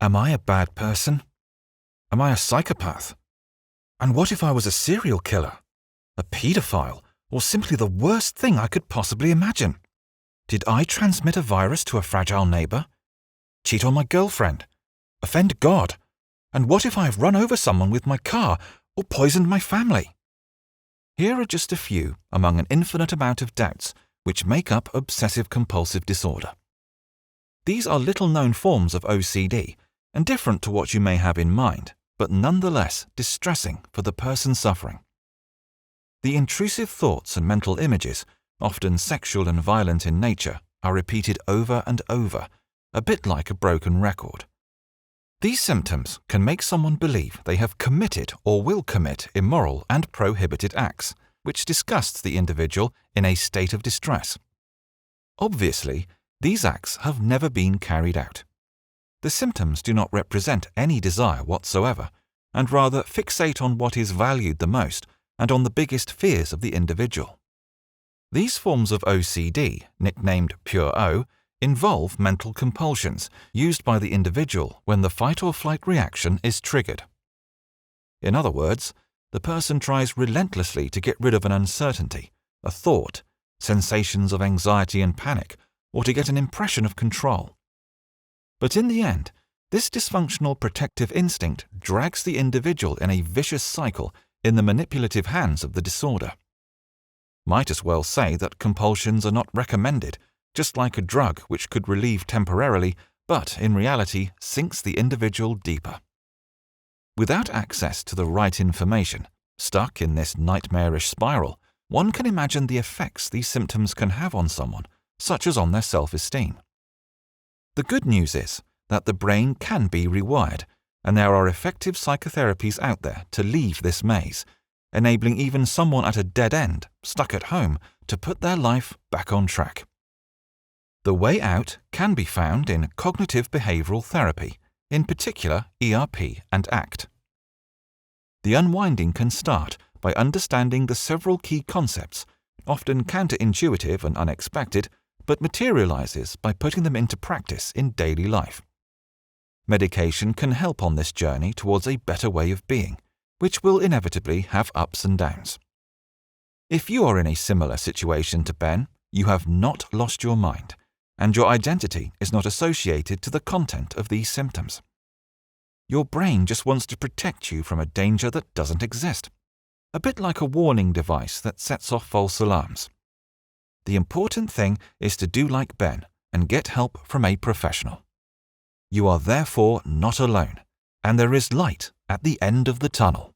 Am I a bad person? Am I a psychopath? And what if I was a serial killer, a paedophile, or simply the worst thing I could possibly imagine? Did I transmit a virus to a fragile neighbour? Cheat on my girlfriend? Offend God? And what if I've run over someone with my car or poisoned my family? Here are just a few among an infinite amount of doubts which make up obsessive-compulsive disorder. These are little-known forms of OCD and different to what you may have in mind, but nonetheless distressing for the person suffering. The intrusive thoughts and mental images, often sexual and violent in nature, are repeated over and over, a bit like a broken record. These symptoms can make someone believe they have committed or will commit immoral and prohibited acts, which disgusts the individual in a state of distress. Obviously, these acts have never been carried out. The symptoms do not represent any desire whatsoever, and rather fixate on what is valued the most and on the biggest fears of the individual. These forms of OCD, nicknamed pure O, involve mental compulsions used by the individual when the fight or flight reaction is triggered. In other words, the person tries relentlessly to get rid of an uncertainty, a thought, sensations of anxiety and panic, or to get an impression of control. But in the end, this dysfunctional protective instinct drags the individual in a vicious cycle in the manipulative hands of the disorder. Might as well say that compulsions are not recommended, just like a drug which could relieve temporarily, but in reality sinks the individual deeper. Without access to the right information, stuck in this nightmarish spiral, one can imagine the effects these symptoms can have on someone, such as on their self-esteem. The good news is that the brain can be rewired, and there are effective psychotherapies out there to leave this maze, enabling even someone at a dead end, stuck at home, to put their life back on track. The way out can be found in Cognitive Behavioural Therapy, in particular ERP and ACT. The unwinding can start by understanding the several key concepts, often counterintuitive and unexpected, but materializes by putting them into practice in daily life. Medication can help on this journey towards a better way of being, which will inevitably have ups and downs. If you are in a similar situation to Ben, you have not lost your mind, and your identity is not associated to the content of these symptoms. Your brain just wants to protect you from a danger that doesn't exist, a bit like a warning device that sets off false alarms. The important thing is to do like Ben and get help from a professional. You are therefore not alone, and there is light at the end of the tunnel.